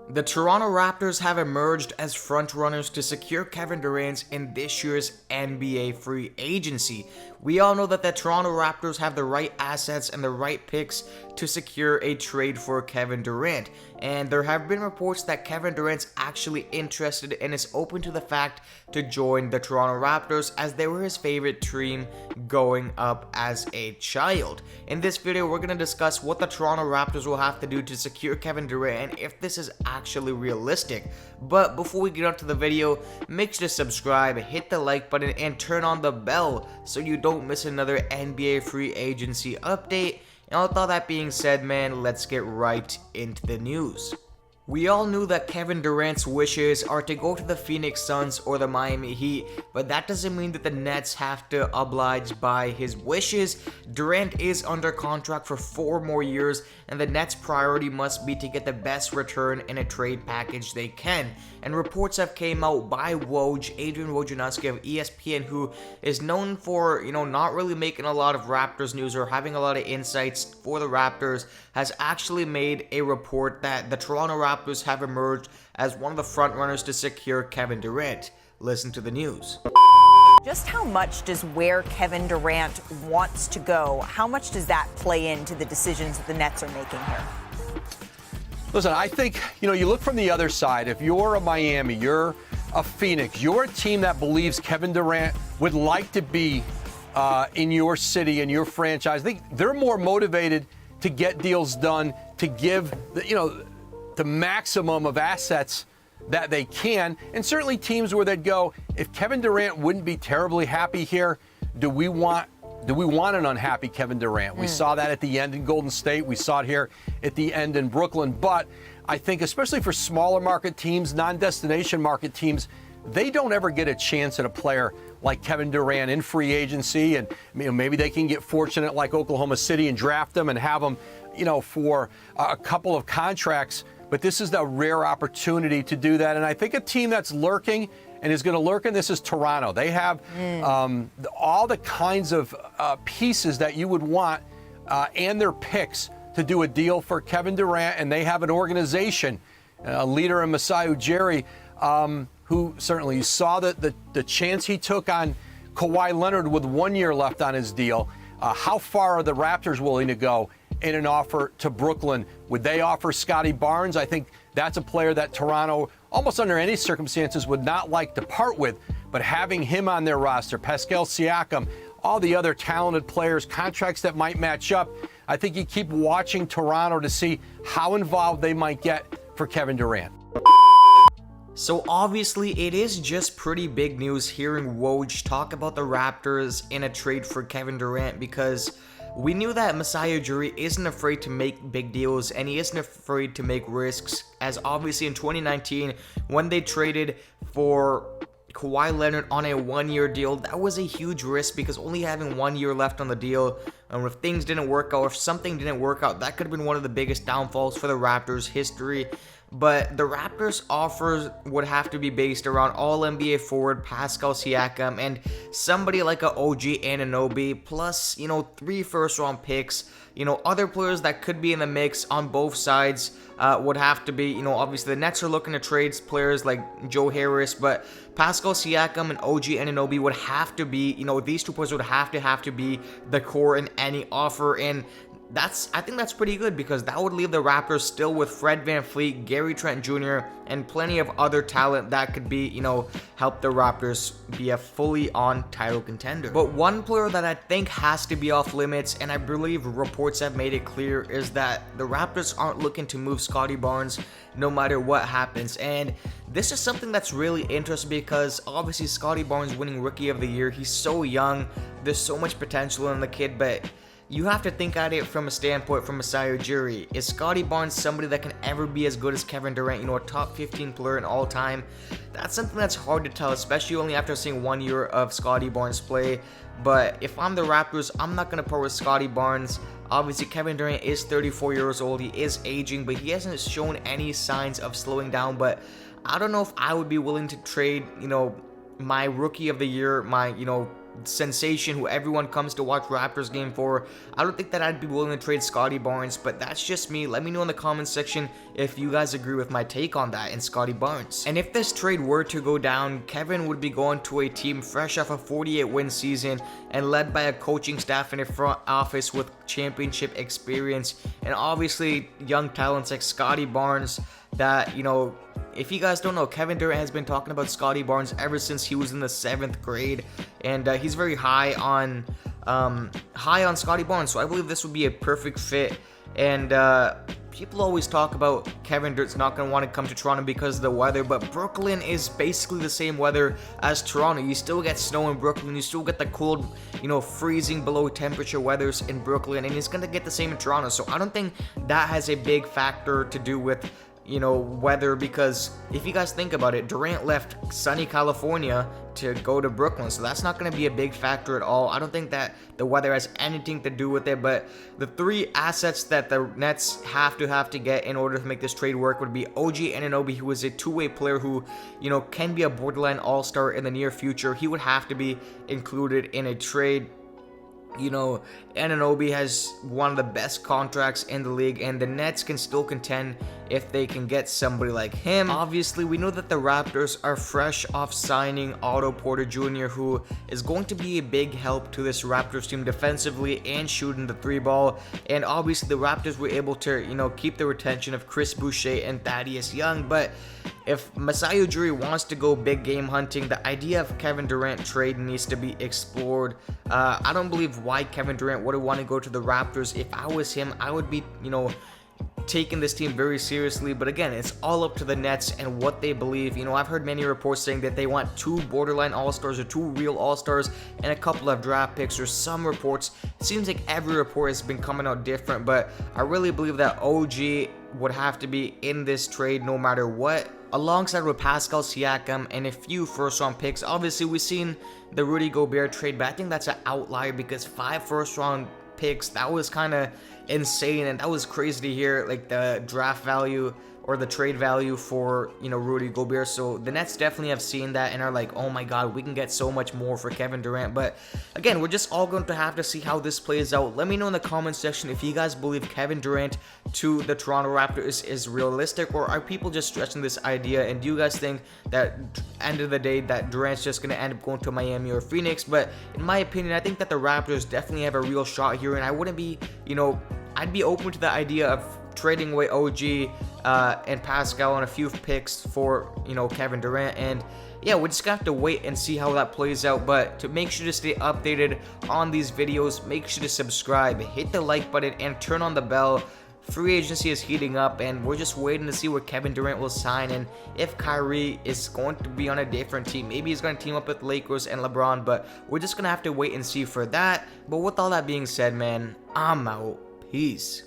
The Toronto Raptors have emerged as frontrunners to secure Kevin Durant in this year's NBA free agency. We all know that the Toronto Raptors have the right assets and the right picks to secure a trade for Kevin Durant. And there have been reports that Kevin Durant's actually interested and is open to the fact to join the Toronto Raptors, as they were his favorite team growing up as a child. In this video, we're going to discuss what the Toronto Raptors will have to do to secure Kevin Durant and if this is actually realistic. But before we get on to the video, make sure to subscribe, hit the like button, and turn on the bell so you don't miss another NBA free agency update. And with all that being said, man, let's get right into the news. We all knew that Kevin Durant's wishes are to go to the Phoenix Suns or the Miami Heat, but that doesn't mean that the Nets have to oblige by his wishes. Durant is under contract for 4 more years, and the Nets' priority must be to get the best return in a trade package they can. And reports have came out by Woj, Adrian Wojnarowski of ESPN, who is known for, not really making a lot of Raptors news or having a lot of insights for the Raptors, has actually made a report that the Toronto Raptors have emerged as one of the frontrunners to secure Kevin Durant. Listen to the news. Just how much does where Kevin Durant wants to go, how much does that play into the decisions that the Nets are making here? Listen, I think, you look from the other side. If you're a Miami, you're a Phoenix, you're a team that believes Kevin Durant would like to be in your city, in your franchise. I think they're more motivated to get deals done, to give, the maximum of assets that they can. And certainly teams where they'd go, if Kevin Durant wouldn't be terribly happy here, do we want an unhappy Kevin Durant? We saw that at the end in Golden State. We saw it here at the end in Brooklyn. But I think especially for smaller market teams, non-destination market teams, they don't ever get a chance at a player like Kevin Durant in free agency. And maybe they can get fortunate like Oklahoma City and draft them and have them, for a couple of contracts. But this is the rare opportunity to do that. And I think a team that's lurking and is going to lurk in this is Toronto. They have all the kinds of pieces that you would want and their picks to do a deal for Kevin Durant. And they have an organization, a leader in Masai Ujiri, who certainly saw the chance he took on Kawhi Leonard with 1 year left on his deal. How far are the Raptors willing to go in an offer to Brooklyn? Would they offer Scotty Barnes? I think that's a player that Toronto, almost under any circumstances, would not like to part with. But having him on their roster, Pascal Siakam, all the other talented players, contracts that might match up, I think you keep watching Toronto to see how involved they might get for Kevin Durant. So obviously it is just pretty big news hearing Woj talk about the Raptors in a trade for Kevin Durant, because we knew that Masai Ujiri isn't afraid to make big deals and he isn't afraid to make risks, as obviously in 2019 when they traded for Kawhi Leonard on a 1-year deal, that was a huge risk because only having 1 year left on the deal, and if things didn't work out, if something didn't work out, that could have been one of the biggest downfalls for the Raptors' history. But the Raptors' offers would have to be based around all-NBA forward Pascal Siakam and somebody like a OG Anunoby, plus, 3 first-round picks. Other players that could be in the mix on both sides would have to be, obviously the Nets are looking to trade players like Joe Harris, but Pascal Siakam and OG Anunoby would have to be, these 2 players would have to be the core in any offer. And I think that's pretty good, because that would leave the Raptors still with Fred VanVleet, Gary Trent Jr., and plenty of other talent that could be, help the Raptors be a fully on title contender. But one player that I think has to be off limits, and I believe reports have made it clear, is that the Raptors aren't looking to move Scotty Barnes no matter what happens. And this is something that's really interesting because obviously Scotty Barnes winning Rookie of the Year, he's so young, there's so much potential in the kid, but you have to think at it from a standpoint from Masai Ujiri. Is Scotty Barnes somebody that can ever be as good as Kevin Durant, a top 15 player in all time? That's something that's hard to tell, especially only after seeing 1 year of Scotty Barnes play. But if I'm the Raptors, I'm not going to part with Scotty Barnes. Obviously, Kevin Durant is 34 years old. He is aging, but he hasn't shown any signs of slowing down. But I don't know if I would be willing to trade, my Rookie of the Year, my, sensation who everyone comes to watch Raptors game for, I don't think that I'd be willing to trade Scottie Barnes, but that's just me. Let me know in the comments section if you guys agree with my take on that and Scottie Barnes. And if this trade were to go down, Kevin would be going to a team fresh off a 48-win season and led by a coaching staff in a front office with championship experience, and obviously young talents like Scottie Barnes that, you know, if you guys don't know, Kevin Durant has been talking about Scottie Barnes ever since he was in the 7th grade, and he's very high on Scottie Barnes, so I believe this would be a perfect fit. And people always talk about Kevin Durant's not going to want to come to Toronto because of the weather, but Brooklyn is basically the same weather as Toronto. You still get snow in Brooklyn, you still get the cold, you know, freezing below temperature weathers in Brooklyn, and he's going to get the same in Toronto. So I don't think that has a big factor to do with, you know, weather, because if you guys think about it, Durant left sunny California to go to Brooklyn, so that's not going to be a big factor at all. I don't think that the weather has anything to do with it, but the 3 assets that the Nets have to get in order to make this trade work would be OG Anunoby, who is a two-way player who, you know, can be a borderline all-star in the near future. He would have to be included in a trade. You know, Anunoby has one of the best contracts in the league, and the Nets can still contend if they can get somebody like him. Obviously, we know that the Raptors are fresh off signing Otto Porter Jr., who is going to be a big help to this Raptors team defensively and shooting the 3-ball. And obviously, the Raptors were able to, you know, keep the retention of Chris Boucher and Thaddeus Young, but if Masai Ujiri wants to go big game hunting, the idea of Kevin Durant trade needs to be explored. I don't believe why Kevin Durant would want to go to the Raptors. If I was him, I would be, you know, taking this team very seriously, but again, it's all up to the Nets and what they believe. You know, I've heard many reports saying that they want 2 borderline all-stars or 2 real all-stars and a couple of draft picks, or some reports. It seems like every report has been coming out different, but I really believe that OG would have to be in this trade no matter what, alongside with Pascal Siakam and a few first-round picks. Obviously, we've seen the Rudy Gobert trade, but I think that's an outlier because 5 first-round picks, that was kind of insane, and that was crazy to hear, like the draft value or the trade value for, you know, Rudy Gobert. So the Nets definitely have seen that and are like, oh my god, we can get so much more for Kevin Durant. But again, we're just all going to have to see how this plays out. Let me know in the comment section if you guys believe Kevin Durant to the Toronto Raptors is realistic, or are people just stretching this idea, and do you guys think that end of the day that Durant's just going to end up going to Miami or Phoenix? But in my opinion, I think that the Raptors definitely have a real shot here, and I wouldn't be, you know, I'd be open to the idea of trading away OG and Pascal and a few picks for, you know, Kevin Durant. And yeah, we're just gonna have to wait and see how that plays out. But to make sure to stay updated on these videos, make sure to subscribe, hit the like button, and turn on the bell. Free agency is heating up, and we're just waiting to see where Kevin Durant will sign, and if Kyrie is going to be on a different team. Maybe he's going to team up with Lakers and LeBron, but we're just going to have to wait and see for that. But with all that being said, man, I'm out. Peace.